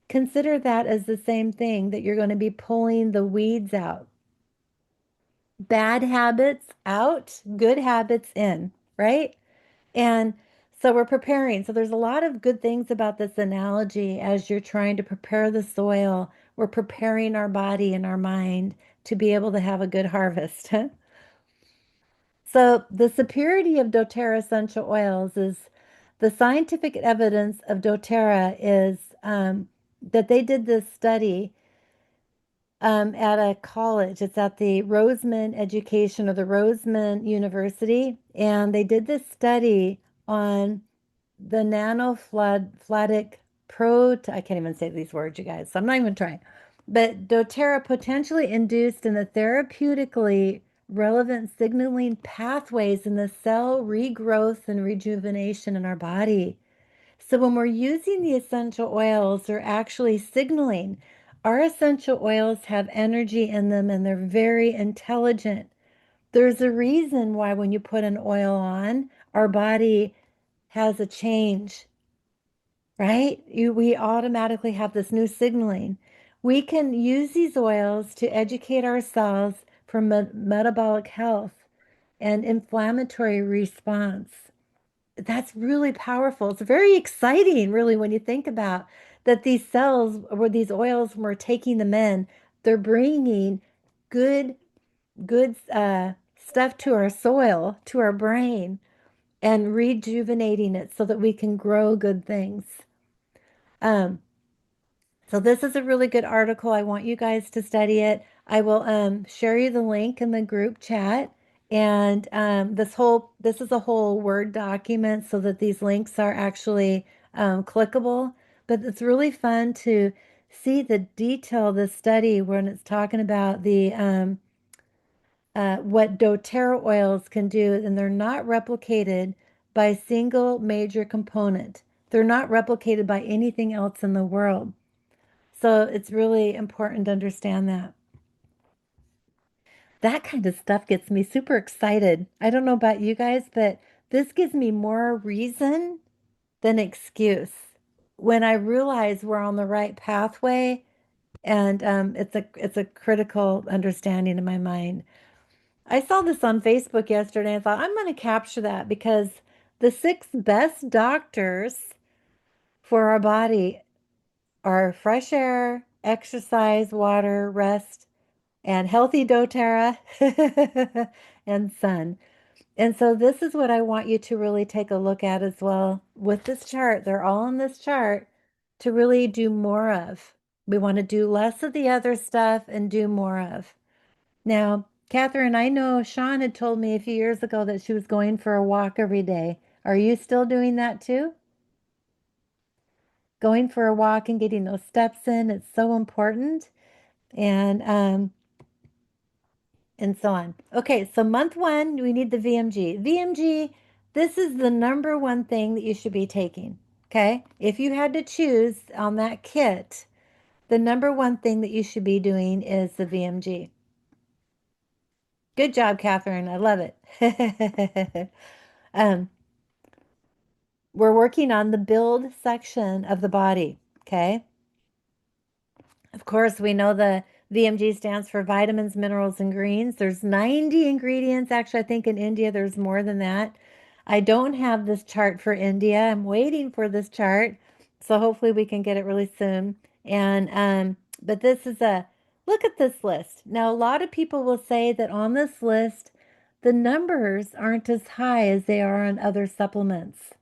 Speaker 1: consider that as the same thing that you're going to be pulling the weeds out. Bad habits out, good habits in, right? And so we're preparing. So there's a lot of good things about this analogy as you're trying to prepare the soil. We're preparing our body and our mind to be able to have a good harvest. So, the superiority of doTERRA essential oils is the scientific evidence of doTERRA is that they did this study at a college. It's at the Roseman Education or the Roseman University. And they did this study on the nanoflatic I can't even say these words, you guys, so I'm not even trying. But doTERRA potentially induced in the therapeutically relevant signaling pathways in the cell regrowth and rejuvenation in our body. So when we're using the essential oils, they're actually signaling. Our essential oils have energy in them and they're very intelligent. There's a reason why when you put an oil on, our body has a change, right? We automatically have this new signaling. We can use these oils to educate ourselves for metabolic health and inflammatory response. That's really powerful. It's very exciting, really, when you think about that these cells or these oils, when we're taking them in, they're bringing good, good stuff to our soil, to our brain, and rejuvenating it so that we can grow good things. Um, so this is a really good article. I want you guys to study it. I will share you the link in the group chat. And this is a whole Word document so that these links are actually clickable. But it's really fun to see the detail of the study when it's talking about the what doTERRA oils can do, and they're not replicated by a single major component. They're not replicated by anything else in the world. So it's really important to understand that. That kind of stuff gets me super excited. I don't know about you guys, but this gives me more reason than excuse. When I realize we're on the right pathway, and it's a critical understanding in my mind. I saw this on Facebook yesterday and I thought I'm going to capture that because the six best doctors for our body are fresh air, exercise, water, rest, and healthy doTERRA and sun. And so this is what I want you to really take a look at as well with this chart. They're all in this chart to really do more of. We want to do less of the other stuff and do more of. Now, Catherine, I know Sean had told me a few years ago that she was going for a walk every day. Are you still doing that too? Going for a walk and getting those steps in, it's so important. And so on. Okay, so month one, we need the VMG. VMG, this is the number one thing that you should be taking. Okay, if you had to choose on that kit, the number one thing that you should be doing is the VMG. Good job, Catherine. I love it. um, we're working on the build section of the body. Okay. Of course, we know the VMG stands for vitamins, minerals, and greens. There's 90 ingredients. Actually, I think in India there's more than that. I don't have this chart for India. I'm waiting for this chart. So hopefully we can get it really soon. But this is a look at this list. Now, a lot of people will say that on this list, the numbers aren't as high as they are on other supplements.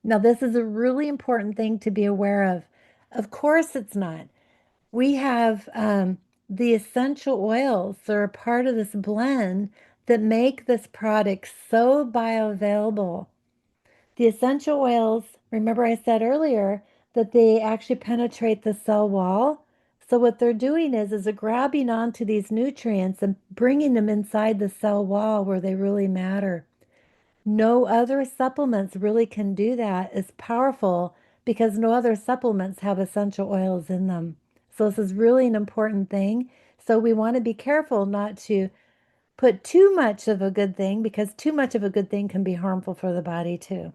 Speaker 1: Now, this is a really important thing to be aware of. Of course, it's not. We have the essential oils that are part of this blend that make this product so bioavailable. The essential oils, remember I said earlier that they actually penetrate the cell wall. So what they're doing is they're grabbing onto these nutrients and bringing them inside the cell wall where they really matter. No other supplements really can do that as powerful because no other supplements have essential oils in them. So this is really an important thing. So we want to be careful not to put too much of a good thing because too much of a good thing can be harmful for the body too.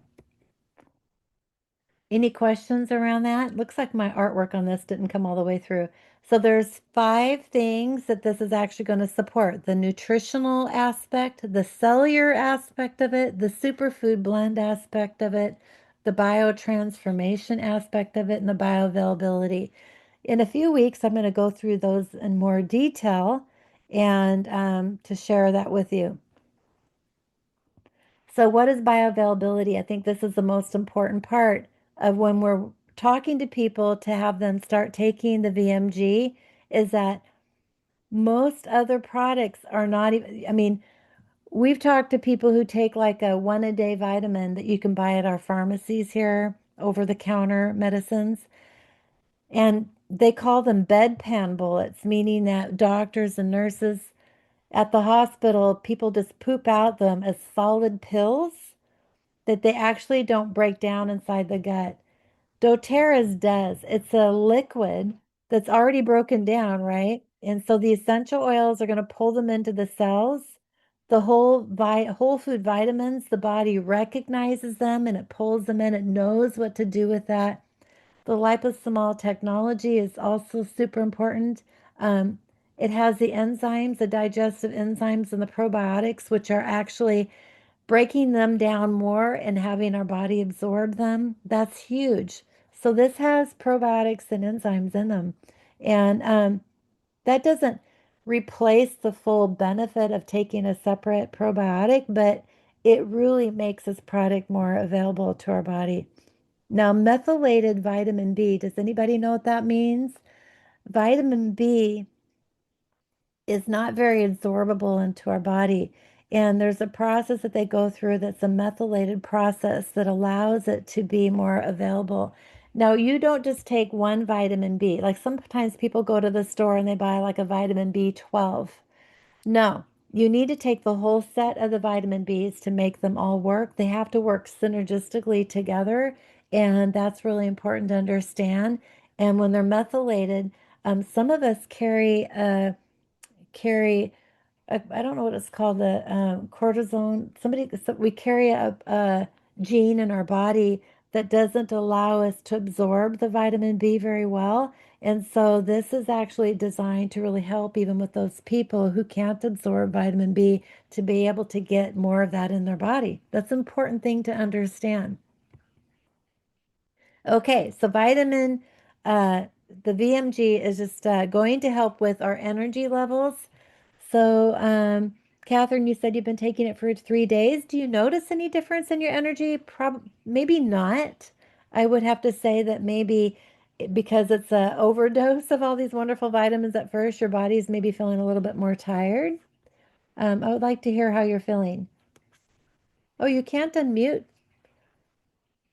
Speaker 1: Any questions around that? Looks like my artwork on this didn't come all the way through. So there's 5 things that this is actually going to support: the nutritional aspect, the cellular aspect of it, the superfood blend aspect of it, the biotransformation aspect of it, and the bioavailability. In a few weeks, I'm going to go through those in more detail and to share that with you. So, what is bioavailability? I think this is the most important part of when we're talking to people to have them start taking the VMG is that most other products are not even, I mean, we've talked to people who take like a 1 a day vitamin that you can buy at our pharmacies here, over the counter medicines, and they call them bedpan bullets, meaning that doctors and nurses at the hospital, people just poop out them as solid pills that they actually don't break down inside the gut. doTERRA's does. It's a liquid that's already broken down, right? And so the essential oils are going to pull them into the cells. The whole food vitamins, the body recognizes them and it pulls them in. It knows what to do with that. The liposomal technology is also super important. Um, it has the enzymes, the digestive enzymes, and the probiotics, which are actually breaking them down more and having our body absorb them. That's huge. So this has probiotics and enzymes in them. And that doesn't replace the full benefit of taking a separate probiotic, but it really makes this product more available to our body. Now, methylated vitamin B, does anybody know what that means? Vitamin B is not very absorbable into our body. And there's a process that they go through that's a methylated process that allows it to be more available. Now, you don't just take one vitamin B. Like sometimes people go to the store and they buy like a vitamin B12. No, you need to take the whole set of the vitamin Bs to make them all work. They have to work synergistically together, and that's really important to understand. And when they're methylated, some of us carry I don't know what it's called, the cortisone. We carry a gene in our body that doesn't allow us to absorb the vitamin B very well. And so this is actually designed to really help even with those people who can't absorb vitamin B to be able to get more of that in their body. That's an important thing to understand. Okay, so uh, the VMG is just going to help with our energy levels. So, Catherine, you said you've been taking it for 3 days. Do you notice any difference in your energy? Maybe not. I would have to say that maybe because it's a overdose of all these wonderful vitamins at first, your body's maybe feeling a little bit more tired. I would like to hear how you're feeling. Oh, you can't unmute.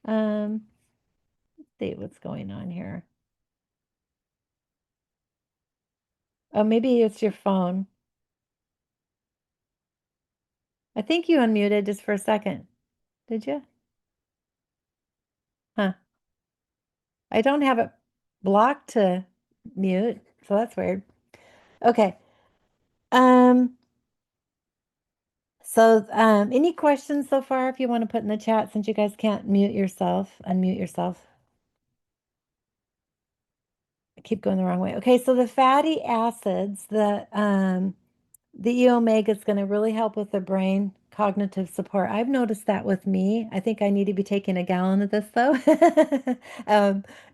Speaker 1: Let's see what's going on here. Oh, maybe it's your phone. I think you unmuted just for a second. Did you? Huh. I don't have it blocked to mute, so that's weird. Okay. Um, any questions so far if you want to put in the chat since you guys can't unmute yourself. I keep going the wrong way. Okay, so the fatty acids, the E omega is going to really help with the brain cognitive support. I've noticed that with me. I think I need to be taking a gallon of this though.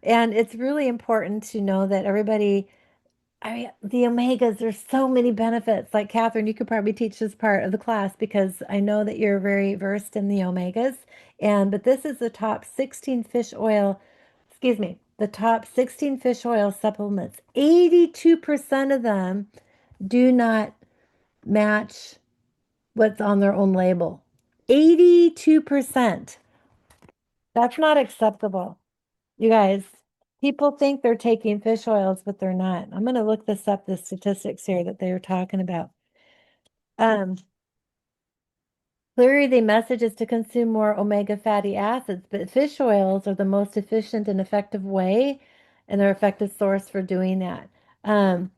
Speaker 1: And it's really important to know that everybody, the omegas, there's so many benefits. Like Catherine, you could probably teach this part of the class because I know that you're very versed in the omegas. But this is the top 16 fish oil, excuse me, the top 16 fish oil supplements. 82% of them do not match what's on their own label. 82%. That's not acceptable. You guys, people think they're taking fish oils, but they're not. I'm going to look this up, the statistics here that they were talking about. Um, Clearly, the message is to consume more omega fatty acids, but fish oils are the most efficient and effective way, and they're effective source for doing that. Um,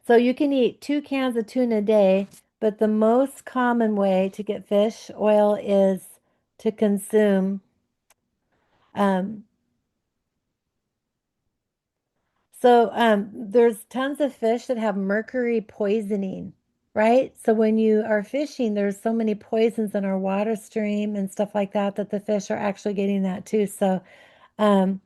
Speaker 1: so you can eat 2 cans of tuna a day, but the most common way to get fish oil is to consume um, there's tons of fish that have mercury poisoning, right? So when you are fishing, there's so many poisons in our water stream and stuff like that that the fish are actually getting that too. Um,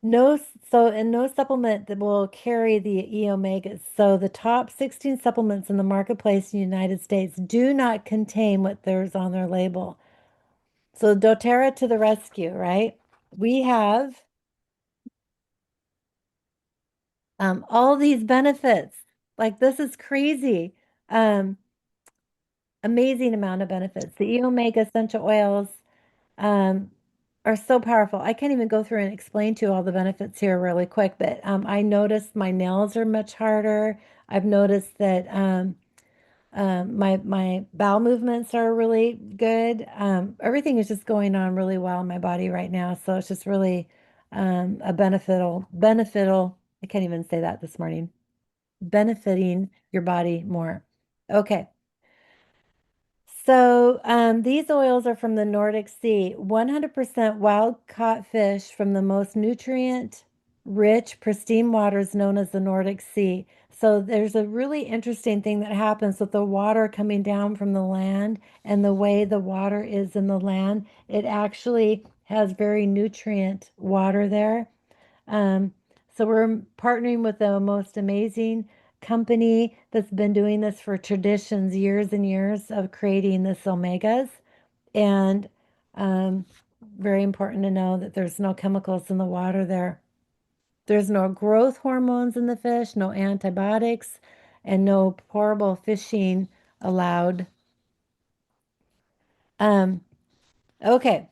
Speaker 1: no, no supplement that will carry the E omegas. So the top 16 supplements in the marketplace in the United States do not contain what there's on their label. So doTERRA to the rescue, right? We have all these benefits. Like this is crazy. Um, Amazing amount of benefits. The E omega essential oils um, are so powerful. I can't even go through and explain to you all the benefits here really quick, but I noticed my nails are much harder. I've noticed that my bowel movements are really good. Everything is just going on really well in my body right now. So it's just really a beneficial. I can't even say that this morning. Benefiting your body more. Okay. So these oils are from the Nordic Sea, 100% wild caught fish from the most nutrient rich, pristine waters known as the Nordic Sea. So there's a really interesting thing that happens with the water coming down from the land and the way the water is in the land. It actually has very nutrient water there. Um, so we're partnering with the most amazing company that's been doing this for traditions, years and years of creating this omegas. And um, very important to know that there's no chemicals in the water there. There's no growth hormones in the fish, no antibiotics, and no horrible fishing allowed. Um, okay.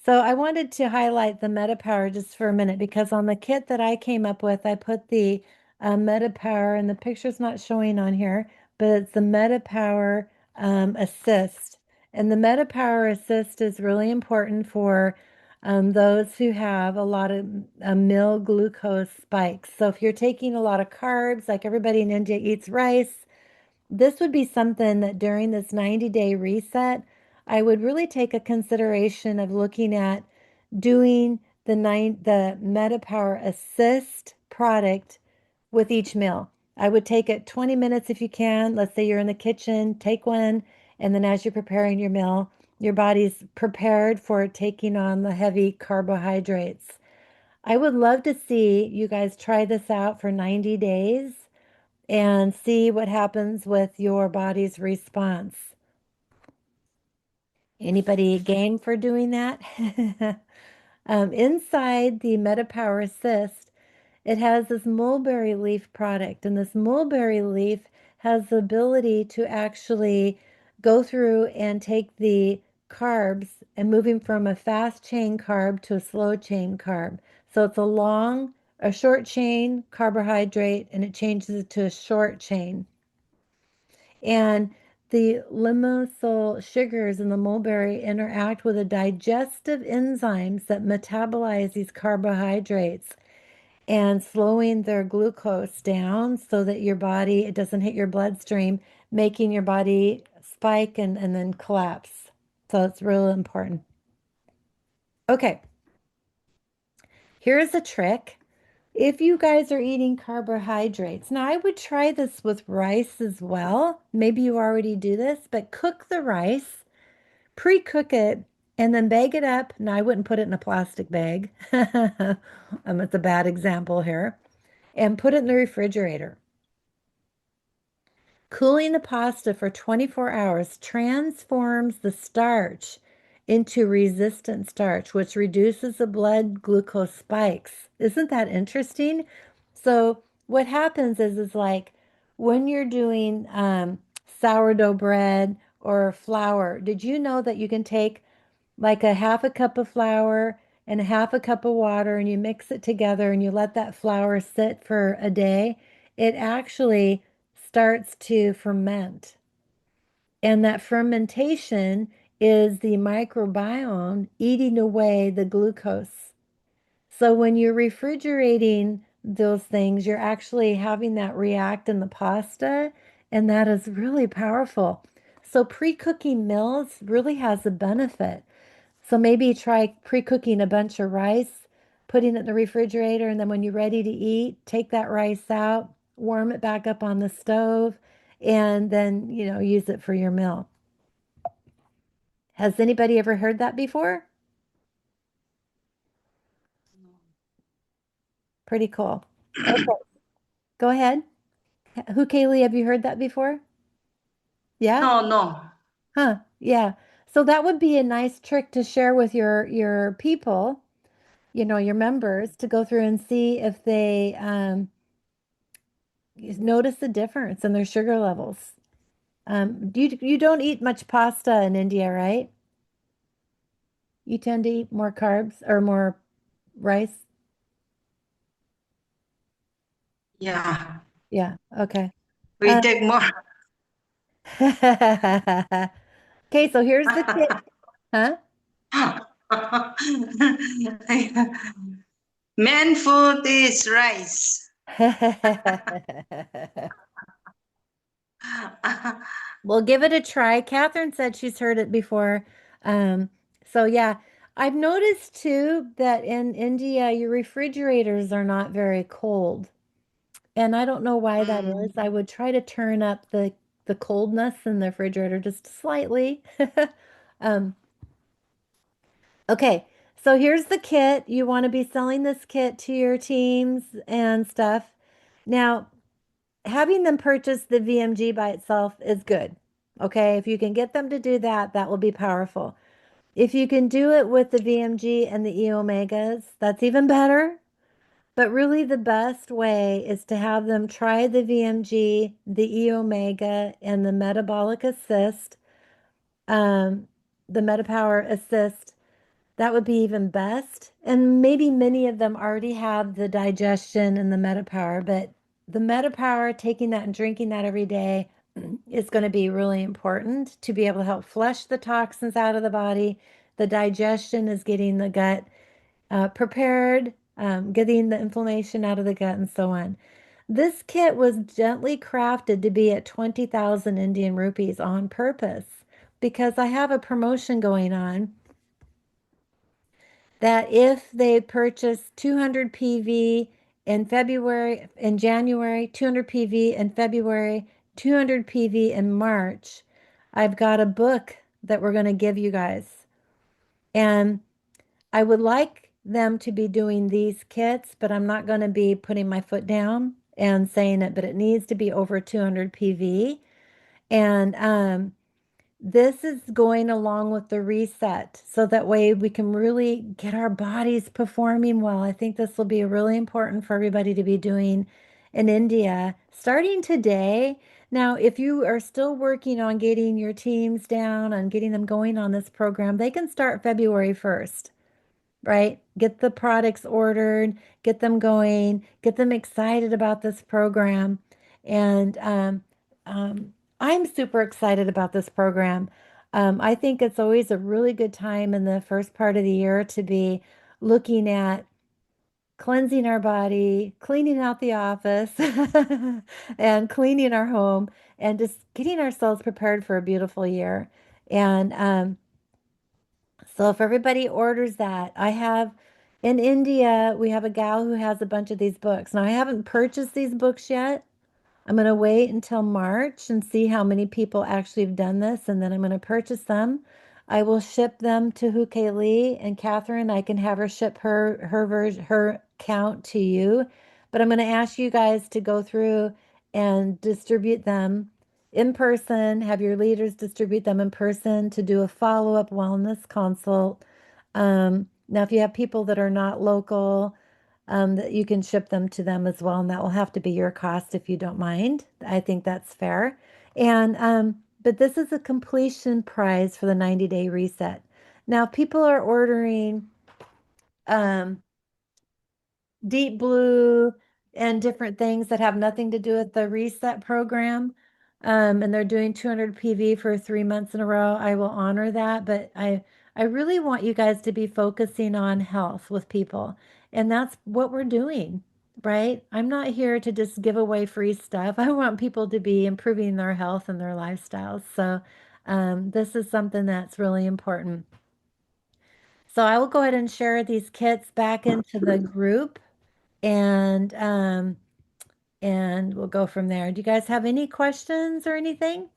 Speaker 1: So I wanted to highlight the MetaPower just for a minute because on the kit that I came up with, I put the MetaPower, and the picture's not showing on here, but it's the MetaPower Assist. And the MetaPower Assist is really important for those who have a lot of mill glucose spikes. So if you're taking a lot of carbs, like everybody in India eats rice, this would be something that during this 90-day reset, I would really take a consideration of looking at doing the MetaPower Assist product with each meal. I would take it 20 minutes if you can. Let's say you're in the kitchen, take one, and then as you're preparing your meal, your body's prepared for taking on the heavy carbohydrates. I would love to see you guys try this out for 90 days and see what happens with your body's response. Anybody game for doing that? Inside the MetaPower Assist, it has this mulberry leaf product, and this mulberry leaf has the ability to actually go through and take the carbs and moving from a fast chain carb to a slow chain carb. So it's a short chain carbohydrate, and it changes it to a short chain. And the limonene sugars in the mulberry interact with the digestive enzymes that metabolize these carbohydrates and slowing their glucose down so that your body, it doesn't hit your bloodstream, making your body spike and then collapse. So it's really important. Okay, here's a trick. If you guys are eating carbohydrates, now I would try this with rice as well. Maybe you already do this, but cook the rice, pre-cook it, and then bag it up. Now I wouldn't put it in a plastic bag. It's a bad example here. And put it in the refrigerator. Cooling the pasta for 24 hours transforms the starch into resistant starch, which reduces the blood glucose spikes. Isn't that interesting? So what happens is like when you're doing sourdough bread or flour, did you know that you can take like a half a cup of flour and a half a cup of water and you mix it together and you let that flour sit for a day? It actually starts to ferment. And that fermentation is the microbiome eating away the glucose. So when you're refrigerating those things, you're actually having that react in the pasta, and that is really powerful. So pre-cooking meals really has a benefit. So maybe try pre-cooking a bunch of rice, putting it in the refrigerator, and then when you're ready to eat, take that rice out, warm it back up on the stove, and then, use it for your meal. Has anybody ever heard that before? Pretty cool. Okay, go ahead. Who, Kaylee, have you heard that before? Yeah?
Speaker 2: No, no.
Speaker 1: Huh. Yeah. So that would be a nice trick to share with your people, your members, to go through and see if they notice the difference in their sugar levels. You don't eat much pasta in India, right? You tend to eat more carbs or more rice?
Speaker 2: Yeah,
Speaker 1: Yeah, okay.
Speaker 2: we take more.
Speaker 1: Okay, so here's the tip, huh?
Speaker 2: Man food is rice.
Speaker 1: Well, give it a try. Catherine said she's heard it before. Um, so yeah, I've noticed too that in India, your refrigerators are not very cold. And I don't know why that is.
Speaker 2: Mm.
Speaker 1: I would try to turn up the coldness in the refrigerator just slightly. Um, okay, so here's the kit. You want to be selling this kit to your teams and stuff. Now, having them purchase the VMG by itself is good. Okay, if you can get them to do that, that will be powerful. If you can do it with the VMG and the E omegas, that's even better. But really, the best way is to have them try the VMG, the E omega, and the metabolic assist, um, the MetaPower assist. That would be even best. And maybe many of them already have the digestion and the MetaPower, but the MetaPower, taking that and drinking that every day is going to be really important to be able to help flush the toxins out of the body. The digestion is getting the gut prepared, getting the inflammation out of the gut, and so on. This kit was gently crafted to be at 20,000 Indian rupees on purpose because I have a promotion going on that if they purchase 200 PV in January, 200 PV in February, 200 PV in March, I've got a book that we're going to give you guys. And I would like them to be doing these kits, but I'm not going to be putting my foot down and saying it, but it needs to be over 200 PV. And this is going along with the reset so that way we can really get our bodies performing well. I think this will be really important for everybody to be doing in India starting today. Now, if you are still working on getting your teams down and getting them going on this program, they can start February 1st, right? Get the products ordered, get them going, get them excited about this program. And I'm super excited about this program. I think it's always a really good time in the first part of the year to be looking at cleansing our body, cleaning out the office, and cleaning our home, and just getting ourselves prepared for a beautiful year. And so if everybody orders that, I have in India, we have a gal who has a bunch of these books. Now, I haven't purchased these books yet. I'm going to wait until March and see how many people actually have done this, and then I'm going to purchase them. I will ship them to Huke Lee and Catherine. I can have her ship her version, her count to you. But I'm going to ask you guys to go through and distribute them in person, have your leaders distribute them in person to do a follow-up wellness consult. Now, if you have people that are not local, that you can ship them to them as well, and that will have to be your cost if you don't mind. I think that's fair. And but this is a completion prize for the 90-day reset. Now, people are ordering um, deep blue and different things that have nothing to do with the reset program. And they're doing 200 PV for 3 months in a row. I will honor that, but I really want you guys to be focusing on health with people. And that's what we're doing, right? I'm not here to just give away free stuff. I want people to be improving their health and their lifestyles. So this is something that's really important. So I will go ahead and share these kits back into the group and we'll go from there. Do you guys have any questions or anything?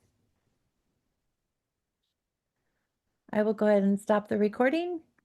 Speaker 1: I will go ahead and stop the recording.